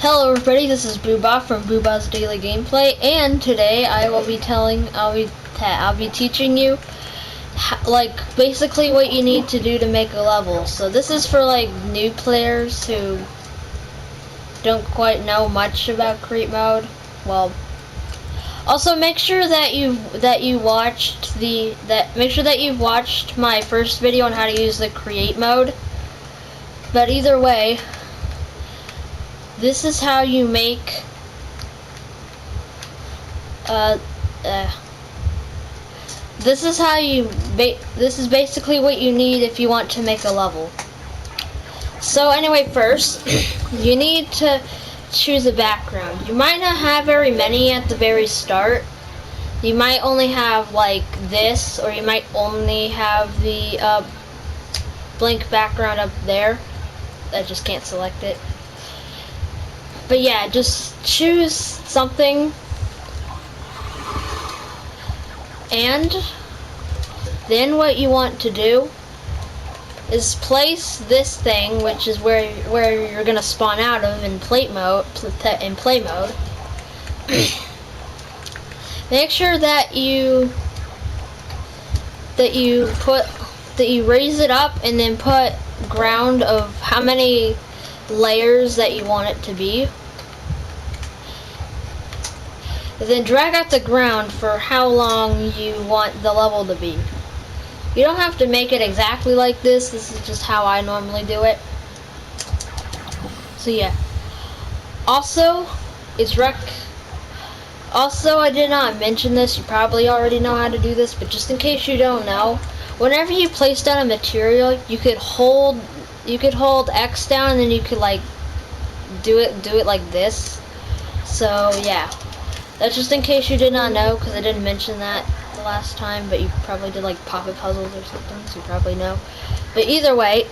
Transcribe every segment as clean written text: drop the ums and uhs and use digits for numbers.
Hello everybody, this is Booba from Booba's Daily Gameplay, and today I'll be teaching you basically what you need to do to make a level. So this is for new players who don't quite know much about create mode. Well, also make sure that you've watched my first video on how to use the create mode. But either way, this is how you make this is basically what you need if you want to make a level. So anyway, first you need to choose a background. You might not have very many at the very start. You might only have like this, or you might only have the blank background up there. I just can't select it. But yeah, just choose something, and then what you want to do is place this thing, which is where you're gonna spawn out of in play mode. Make sure that you raise it up, and then put ground of how many layers that you want it to be. Then drag out the ground for how long you want the level to be. You don't have to make it exactly like this. This is just how I normally do it. So yeah. Also, I did not mention this. You probably already know how to do this, but just in case you don't know, whenever you place down a material, you could hold X down, and then you could do it like this. So yeah, that's just in case you did not know, because I didn't mention that the last time, but you probably did pop-it puzzles or something, so you probably know. But either way,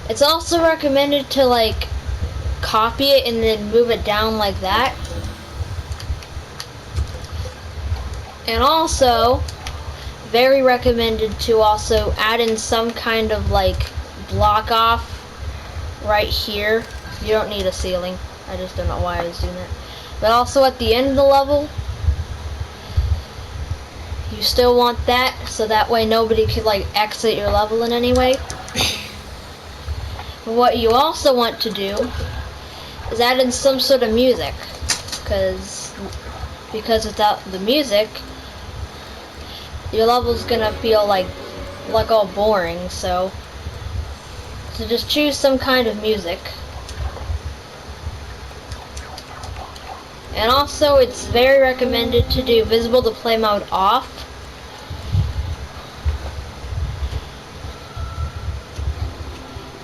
it's also recommended to copy it and then move it down like that. And also, very recommended to also add in some kind of block off right here. You don't need a ceiling. I just don't know why I was doing that. But also at the end of the level, you still want that, so that way nobody could exit your level in any way. But what you also want to do is add in some sort of music, because without the music, your level's gonna feel like all boring. So just choose some kind of music. And also, it's very recommended to do visible display mode off.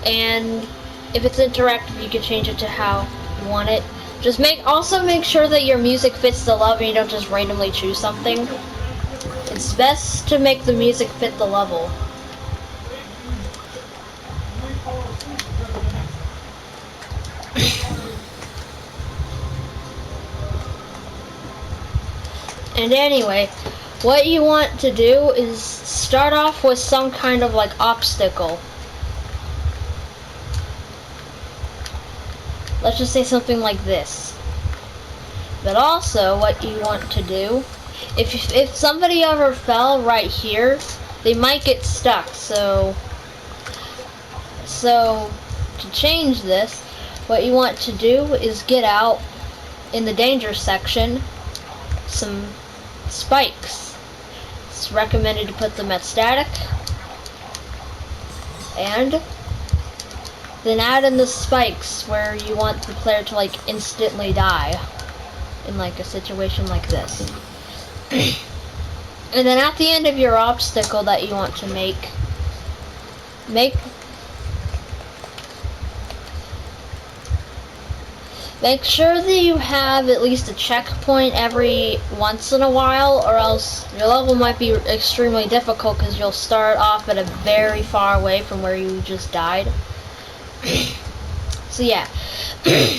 And if it's interactive, you can change it to how you want it. Just also make sure that your music fits the level, and you don't just randomly choose something. It's best to make the music fit the level. And anyway, what you want to do is start off with some kind of obstacle. Let's just say something like this. But also, what you want to do, if somebody ever fell right here, they might get stuck. So to change this, what you want to do is get out in the danger section some spikes. It's recommended to put them at static, and then add in the spikes where you want the player to instantly die in a situation like this. And then at the end of your obstacle that you want to make sure that you have at least a checkpoint every once in a while, or else your level might be extremely difficult, because you'll start off at a very far away from where you just died. So yeah,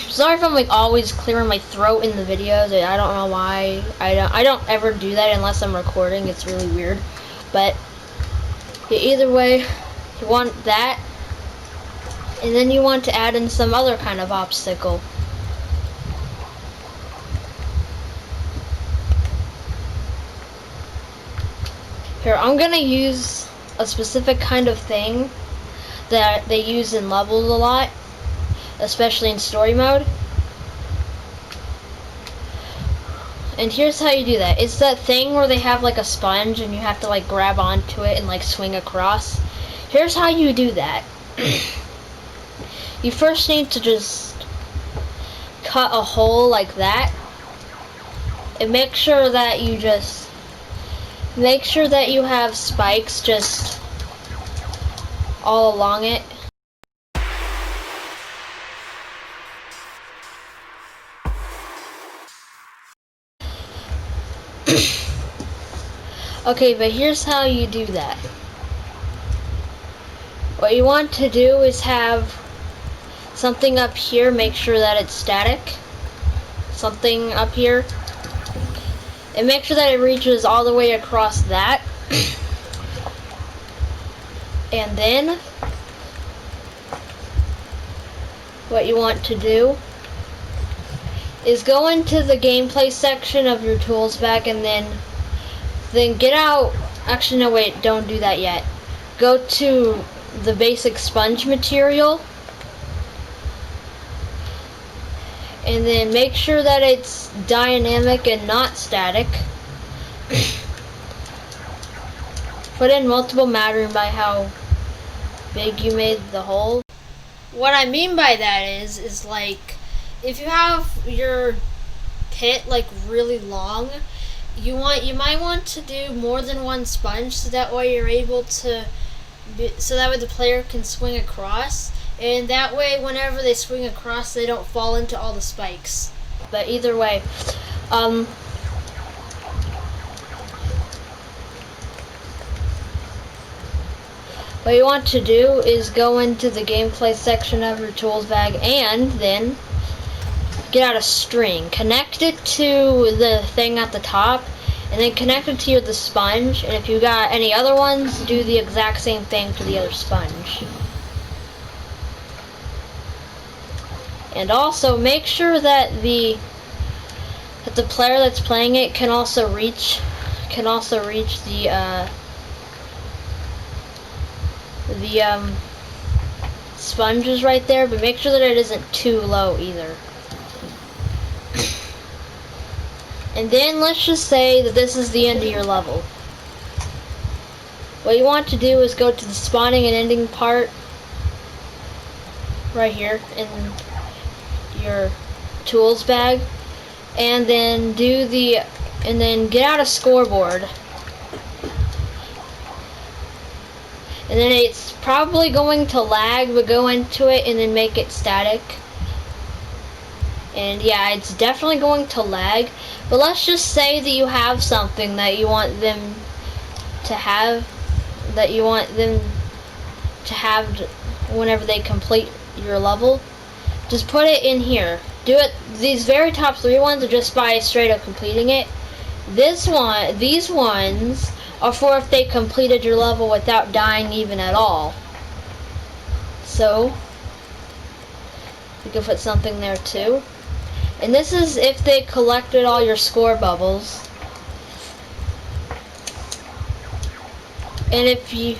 sorry if I'm always clearing my throat in the videos. I don't know why. I don't ever do that unless I'm recording. It's really weird. But either way, you want that. And then you want to add in some other kind of obstacle. Here, I'm gonna use a specific kind of thing that they use in levels a lot, especially in story mode. And here's how you do that. It's that thing where they have like a sponge and you have to like grab onto it and like swing across. Here's how you do that. You first need to just cut a hole like that. And make sure that you have spikes just all along it. Okay, but here's how you do that. What you want to do is have something up here, make sure that it's static. Something up here. And make sure that it reaches all the way across that. And then what you want to do is go into the gameplay section of your tools bag and then get out. Actually, no, wait, don't do that yet. Go to the basic sponge material and then make sure that it's dynamic and not static. Put in multiple mattering by how big you made the hole. What I mean by that is like, if you have your pit like really long, you might want to do more than one sponge, so that way you're able to so that way the player can swing across, and that way whenever they swing across they don't fall into all the spikes. But either way, what you want to do is go into the gameplay section of your tools bag and then get out a string, connect it to the thing at the top, and then connect it to the sponge, and if you got any other ones, do the exact same thing to the other sponge. And also make sure that the player that's playing it can also reach the sponges right there, but make sure that it isn't too low either. And then let's just say that this is the end of your level. What you want to do is go to the spawning and ending part right here in your tools bag, and then get out a scoreboard. And then it's probably going to lag, but go into it and then make it static. And yeah, it's definitely going to lag, but let's just say that you have something that you want them to have, whenever they complete your level. Just put it in here. Do it. These very top 3 ones are just by straight up completing it. These ones are for if they completed your level without dying even at all. So you can put something there too. And this is if they collected all your score bubbles. And if you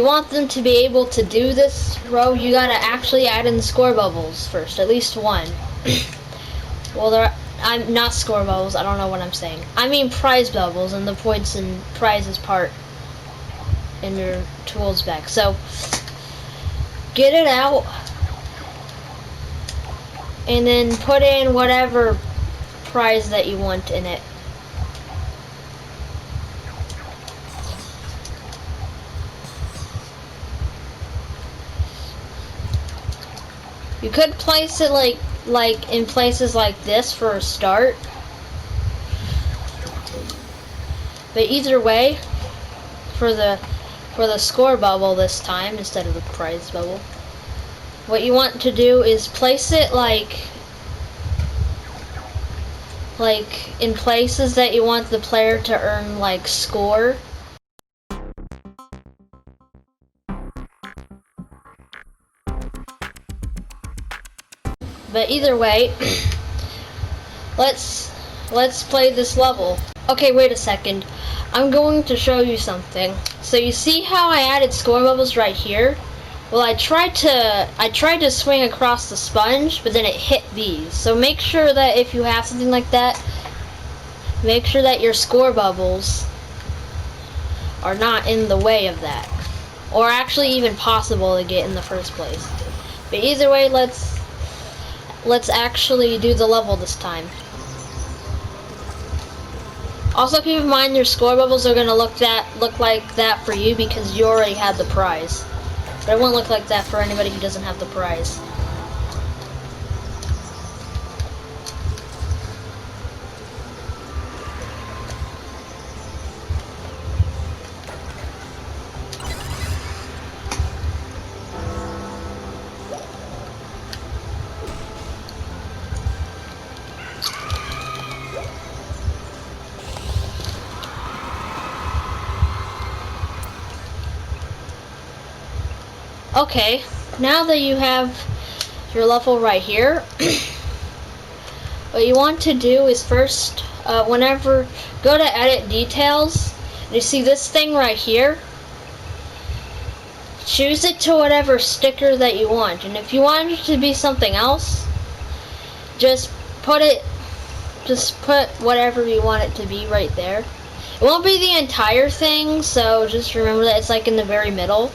want them to be able to do this row, you gotta actually add in the score bubbles first, at least one. Well, I'm not score bubbles, I don't know what I'm saying. I mean prize bubbles and the points and prizes part in your tools bag. So get it out and then put in whatever prize that you want in it. You could place it like in places like this for a start. But either way, for the score bubble this time instead of the prize bubble, what you want to do is place it like in places that you want the player to earn like score. But either way, let's play this level. Okay, wait a second. I'm going to show you something. So you see how I added score bubbles right here? Well, I tried to swing across the sponge, but then it hit these. So make sure that if you have something like that, make sure that your score bubbles are not in the way of that, or actually even possible to get in the first place. But either way, let's actually do the level this time. Also keep in mind your score bubbles are gonna look like that for you because you already had the prize. But it won't look like that for anybody who doesn't have the prize. Okay, now that you have your level right here, what you want to do is first, whenever, go to edit details, and you see this thing right here, choose it to whatever sticker that you want, and if you want it to be something else, just put whatever you want it to be right there. It won't be the entire thing, so just remember that it's like in the very middle.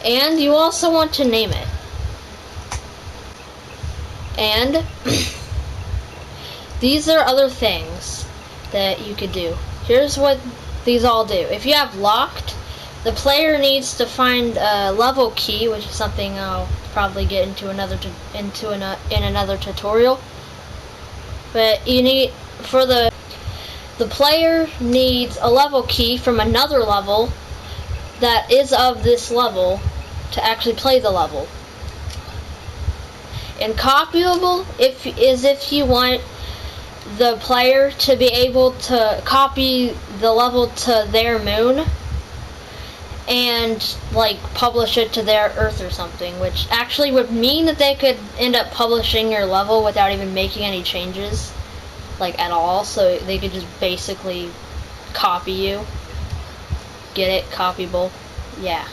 And you also want to name it. And these are other things that you could do. Here's what these all do. If you have locked, the player needs to find a level key, which is something I'll probably get into in another tutorial. But you need, for the player needs a level key from another level that is of this level to actually play the level. And copyable if you want the player to be able to copy the level to their moon and like publish it to their Earth or something, which actually would mean that they could end up publishing your level without even making any changes, like at all. So they could just basically copy you. Get it? Copyable. Yeah.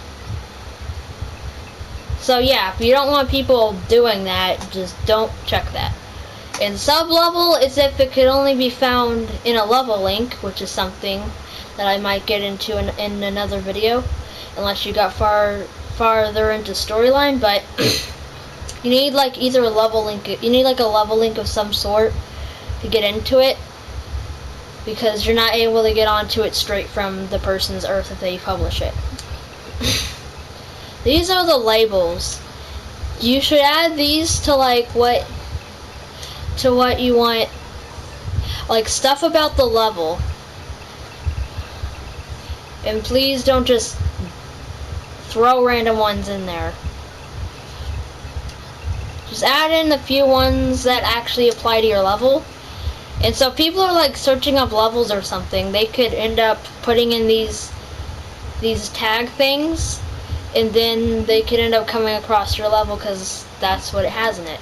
So yeah, if you don't want people doing that, just don't check that. And sub-level is if it could only be found in a level link, which is something that I might get into in another video, unless you got farther into storyline. But you need like either a level link, you need like a level link of some sort to get into it, because you're not able to get onto it straight from the person's Earth if they publish it. These are the labels. You should add these to like what you want, like stuff about the level. And please don't just throw random ones in there. Just add in the few ones that actually apply to your level. And so if people are like searching up levels or something, they could end up putting in these tag things, and then they could end up coming across your level because that's what it has in it.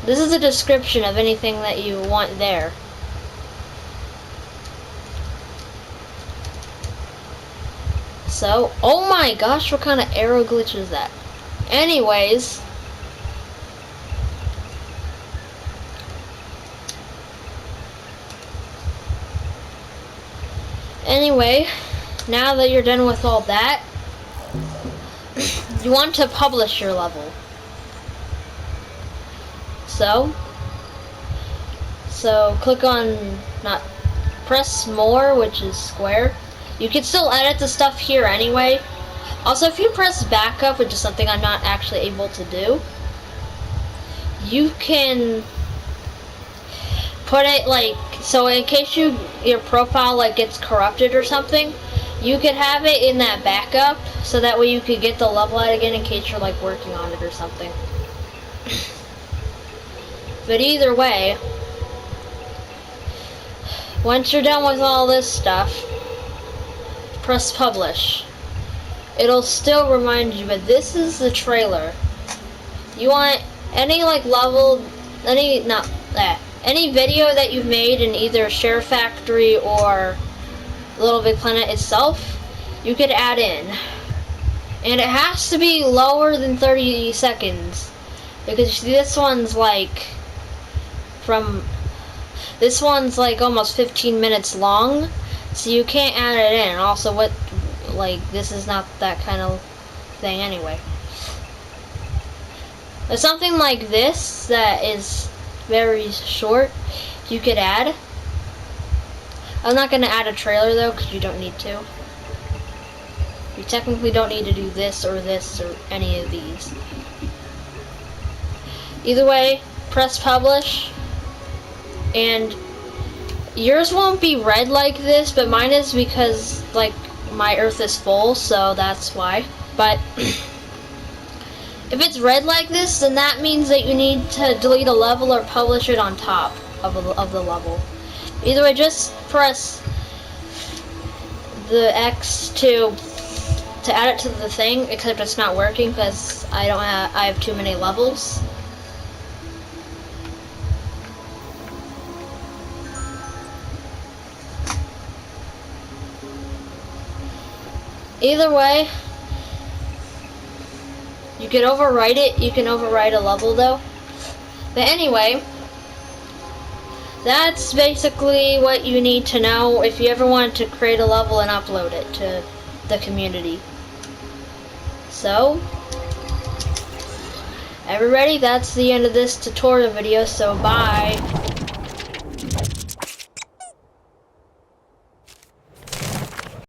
This is a description of anything that you want there. So, oh my gosh, what kind of arrow glitch is that? Anyways, now that you're done with all that, you want to publish your level. So click on, press more, which is square. You can still edit the stuff here anyway. Also, if you press back up, which is something I'm not actually able to do, you can put it like, so in case your profile like gets corrupted or something, you could have it in that backup, so that way you could get the level out again in case you're like working on it or something. But either way, once you're done with all this stuff, press publish. It'll still remind you, but this is the trailer. You want any like level, any video that you've made in either Share Factory or Little Big Planet itself, you could add in. And it has to be lower than 30 seconds. Because you see, this one's like almost 15 minutes long, so you can't add it in. Also, this is not that kind of thing anyway. But something like this that is very short, you could add. I'm not going to add a trailer though, because you don't need to. You technically don't need to do this or any of these. Either way, press publish, and yours won't be red like this, but mine is because like my earth is full, so that's why. But if it's red like this, then that means that you need to delete a level or publish it on top of the level. Either way, just press the X to add it to the thing, except it's not working because I have too many levels. Either way, you can overwrite it. You can overwrite a level though. But anyway, that's basically what you need to know if you ever want to create a level and upload it to the community. So, everybody, that's the end of this tutorial video, so bye.